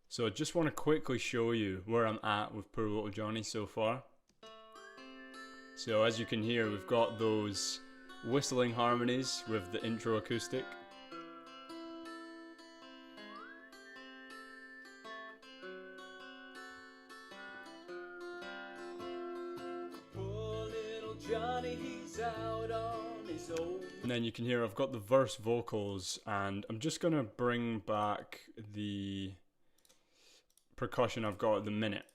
So I just want to quickly show you where I'm at with Poor Little Johnny so far. So as you can hear, we've got those whistling harmonies with the intro acoustic. Poor little Johnny, he's out on his own. And then you can hear I've got the verse vocals, and I'm just gonna bring back the percussion I've got at the minute.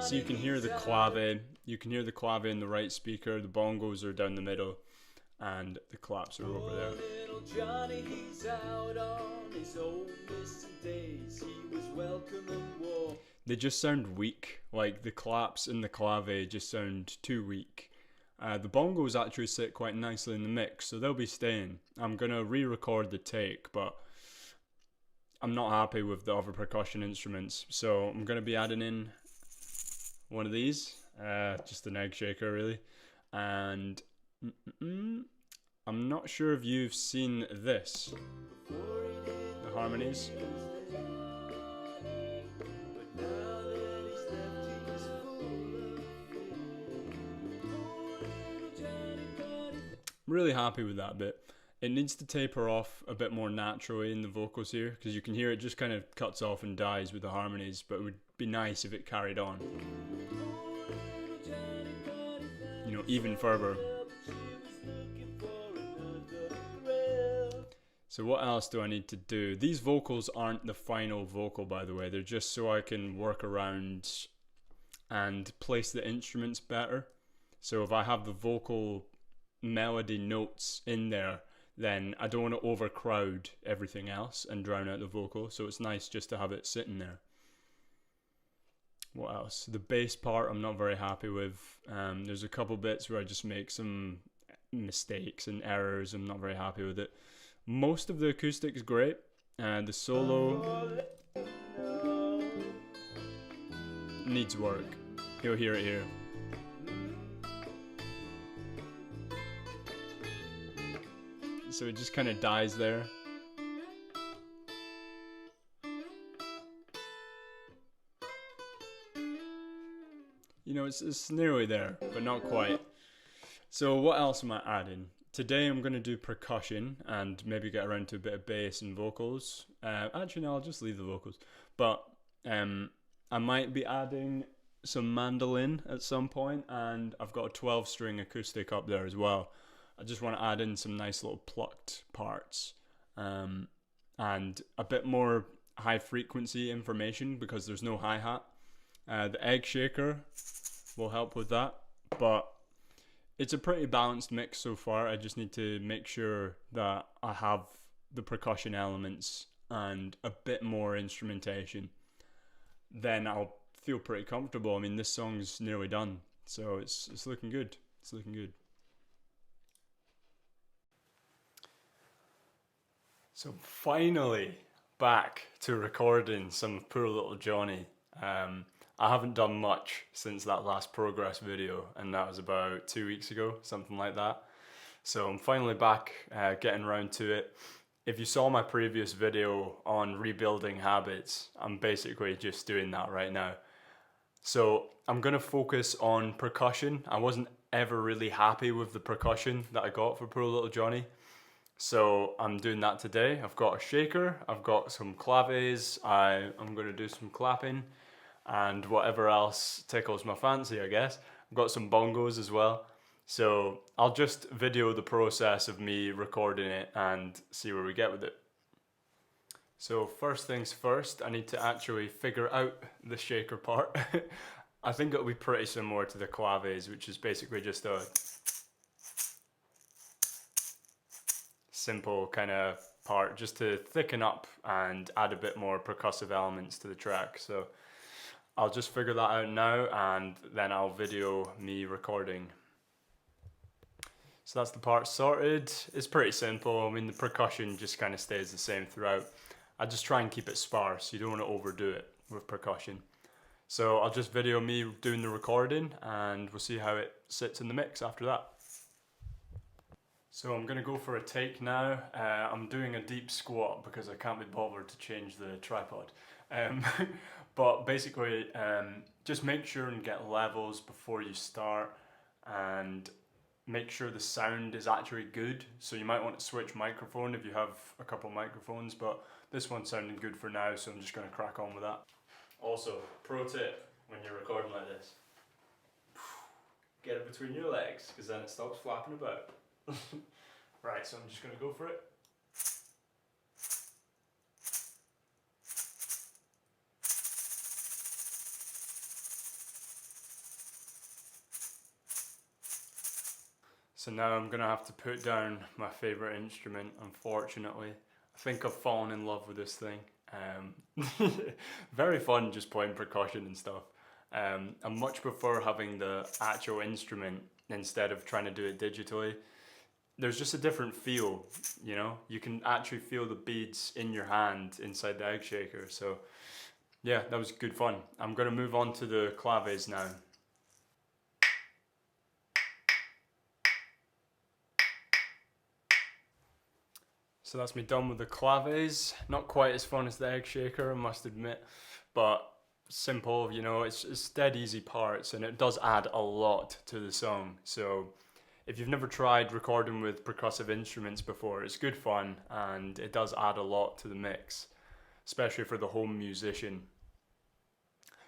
So you can hear the clave, in the right speaker, the bongos are down the middle, and the claps are over there. Johnny, he's out on his own days. He was welcome and warm. They just sound weak, like the claps and the clave just sound too weak. The bongos actually sit quite nicely in the mix, so they'll be staying. I'm gonna re-record the take, but I'm not happy with the other percussion instruments, so I'm gonna be adding in one of these, just an egg shaker really, and I'm not sure if you've seen this, the harmonies. Really happy with that bit. It needs to taper off a bit more naturally in the vocals here, because you can hear it just kind of cuts off and dies with the harmonies, but it would be nice if it carried on, you know, even further. So what else do I need to do? These vocals aren't the final vocal, by the way. They're just so I can work around and place the instruments better. So if I have the vocal melody notes in there, then I don't want to overcrowd everything else and drown out the vocal. So it's nice just to have it sitting there. What else? The bass part I'm not very happy with. There's a couple bits where I just make some mistakes and errors. I'm not very happy with it. Most of the acoustic is great. The solo needs work. You'll hear it here. So it just kind of dies there. You know, it's nearly there, but not quite. So what else am I adding? Today I'm going to do percussion and maybe get around to a bit of bass and vocals. Actually, no, I'll just leave the vocals. But I might be adding some mandolin at some point, and I've got a 12-string acoustic up there as well. I just want to add in some nice little plucked parts and a bit more high frequency information because there's no hi-hat. The egg shaker will help with that, but it's a pretty balanced mix so far. I just need to make sure that I have the percussion elements and a bit more instrumentation. Then I'll feel pretty comfortable. I mean, this song's nearly done, so it's looking good. It's looking good. So finally back to recording some Poor Little Johnny. I haven't done much since that last progress video, and that was about 2 weeks ago, something like that. So I'm finally back, getting around to it. If you saw my previous video on rebuilding habits, I'm basically just doing that right now. So I'm gonna focus on percussion. I wasn't ever really happy with the percussion that I got for Poor Little Johnny. So I'm doing that today. I've got a shaker, I've got some claves, I'm gonna do some clapping, and whatever else tickles my fancy, I guess. I've got some bongos as well. So I'll just video the process of me recording it and see where we get with it. So first things first, I need to actually figure out the shaker part. I think it'll be pretty similar to the claves, which is basically just a simple kind of part just to thicken up and add a bit more percussive elements to the track. So I'll just figure that out now, and then I'll video me recording. So that's the part sorted. It's pretty simple. I mean, the percussion just kind of stays the same throughout. I just try and keep it sparse. You don't want to overdo it with percussion. So I'll just video me doing the recording, and we'll see how it sits in the mix after that. So I'm gonna go for a take now. I'm doing a deep squat because I can't be bothered to change the tripod. Um, but basically, just make sure and get levels before you start, and make sure the sound is actually good. So you might want to switch microphone if you have a couple microphones, but this one's sounding good for now, so I'm just gonna crack on with that. Also, pro tip when you're recording like this, get it between your legs because then it stops flapping about. Right, so I'm just going to go for it. So now I'm going to have to put down my favourite instrument, unfortunately. I think I've fallen in love with this thing. Very fun just playing percussion and stuff. I much prefer having the actual instrument instead of trying to do it digitally. There's just a different feel, you know? You can actually feel the beads in your hand inside the egg shaker. So yeah, that was good fun. I'm going to move on to the claves now. So that's me done with the claves. Not quite as fun as the egg shaker, I must admit, but simple, you know, it's dead easy parts and it does add a lot to the song. So if you've never tried recording with percussive instruments before, it's good fun and it does add a lot to the mix, especially for the home musician.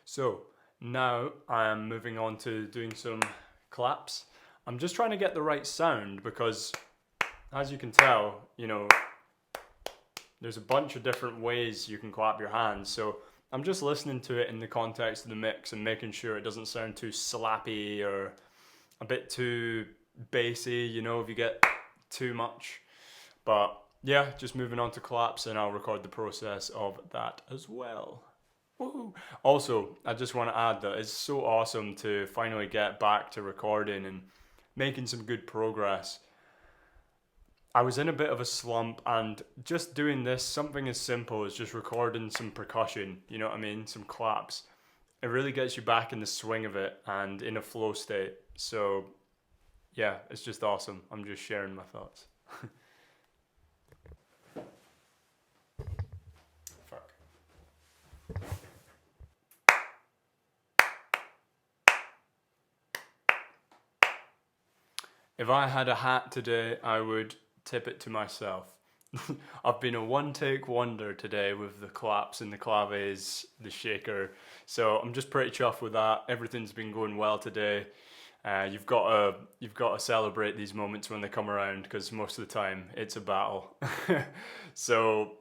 So now I'm moving on to doing some claps. I'm just trying to get the right sound because, as you can tell, you know, there's a bunch of different ways you can clap your hands. So I'm just listening to it in the context of the mix and making sure it doesn't sound too slappy or a bit too bassy, you know, if you get too much. But yeah, just moving on to claps and I'll record the process of that as well. Woo. Also, I just want to add that it's so awesome to finally get back to recording and making some good progress. I was in a bit of a slump and just doing this, something as simple as just recording some percussion, you know what I mean, some claps. It really gets you back in the swing of it and in a flow state. So yeah, it's just awesome. I'm just sharing my thoughts. Fuck. If I had a hat today, I would tip it to myself. I've been a one take wonder today with the claps and the claves, the shaker. So I'm just pretty chuffed with that. Everything's been going well today. You've got to celebrate these moments when they come around because most of the time it's a battle. So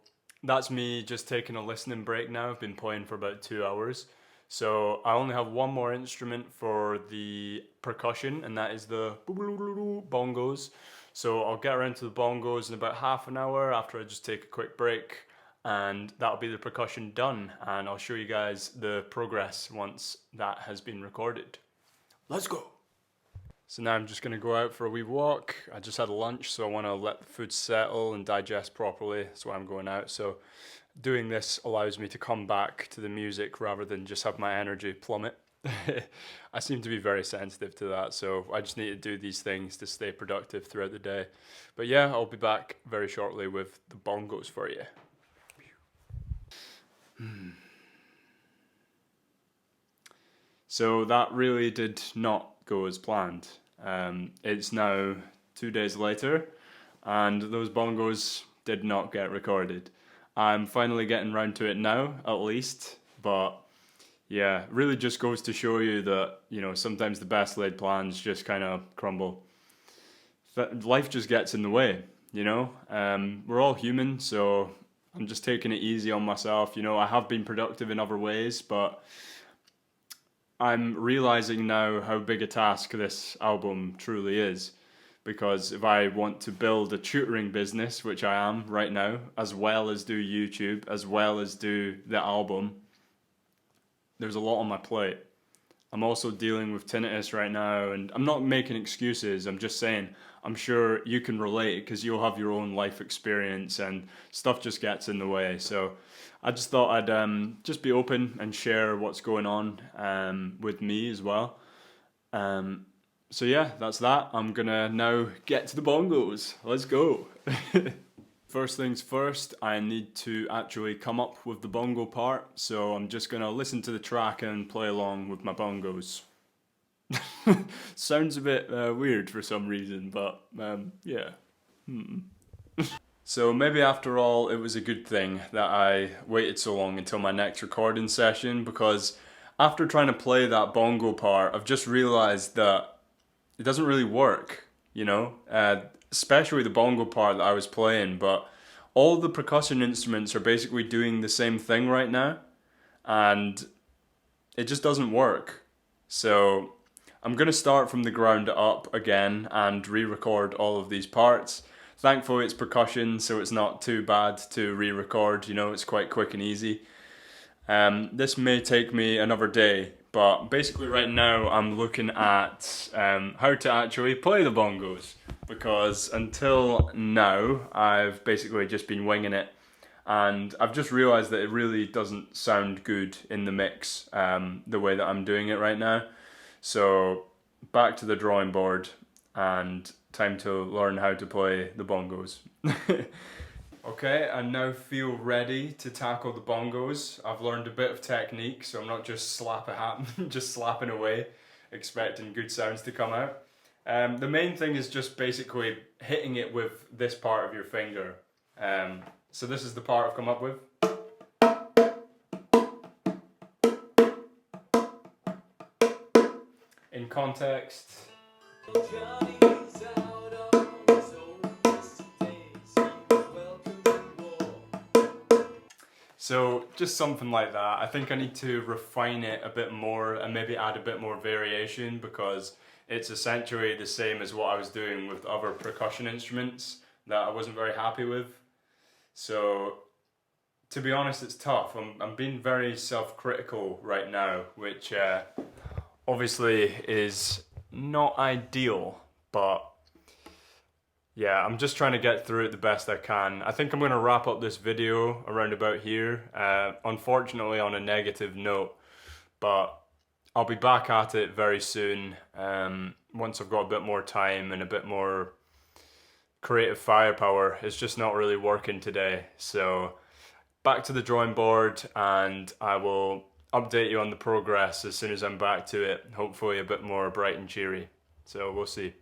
that's me just taking a listening break now. I've been playing for about 2 hours. So I only have one more instrument for the percussion, and that is the bongos. So I'll get around to the bongos in about half an hour after I just take a quick break, and that'll be the percussion done. And I'll show you guys the progress once that has been recorded. Let's go. So now I'm just going to go out for a wee walk. I just had a lunch, so I want to let the food settle and digest properly. That's why I'm going out. So doing this allows me to come back to the music rather than just have my energy plummet. I seem to be very sensitive to that, so I just need to do these things to stay productive throughout the day. But yeah, I'll be back very shortly with the bongos for you. So that really did not go as planned. It's now 2 days later, and those bongos did not get recorded. I'm finally getting round to it now, at least, but yeah, really just goes to show you that, you know, sometimes the best laid plans just kind of crumble. Life just gets in the way, you know? We're all human, so I'm just taking it easy on myself. You know, I have been productive in other ways, but I'm realizing now how big a task this album truly is. Because if I want to build a tutoring business, which I am right now, as well as do YouTube, as well as do the album, there's a lot on my plate. I'm also dealing with tinnitus right now, and I'm not making excuses. I'm just saying, I'm sure you can relate because you'll have your own life experience and stuff just gets in the way. So I just thought I'd just be open and share what's going on with me as well. So yeah, that's that. I'm gonna now get to the bongos. Let's go. First things first, I need to actually come up with the bongo part, so I'm just gonna listen to the track and play along with my bongos. Sounds a bit weird for some reason, but yeah. So maybe after all, it was a good thing that I waited so long until my next recording session, because after trying to play that bongo part, I've just realized that it doesn't really work, you know? Especially the bongo part that I was playing, but all the percussion instruments are basically doing the same thing right now, and it just doesn't work. So I'm going to start from the ground up again and re-record all of these parts. Thankfully it's percussion, so it's not too bad to re-record, you know, it's quite quick and easy. This may take me another day, but basically right now I'm looking at how to actually play the bongos, because until now I've basically just been winging it, and I've just realised that it really doesn't sound good in the mix the way that I'm doing it right now. So back to the drawing board and time to learn how to play the bongos. Okay, I now feel ready to tackle the bongos. I've learned a bit of technique, so I'm not just just slapping away, expecting good sounds to come out. The main thing is just basically hitting it with this part of your finger. So this is the part I've come up with. In context. So just something like that. I think I need to refine it a bit more and maybe add a bit more variation, because it's essentially the same as what I was doing with other percussion instruments that I wasn't very happy with. So to be honest, it's tough. I'm being very self-critical right now, which obviously is not ideal, but yeah, I'm just trying to get through it the best I can. I think I'm going to wrap up this video around about here, unfortunately on a negative note, but I'll be back at it very soon, once I've got a bit more time and a bit more creative firepower. It's just not really working today, so back to the drawing board, and I will update you on the progress as soon as I'm back to it, hopefully a bit more bright and cheery. So we'll see.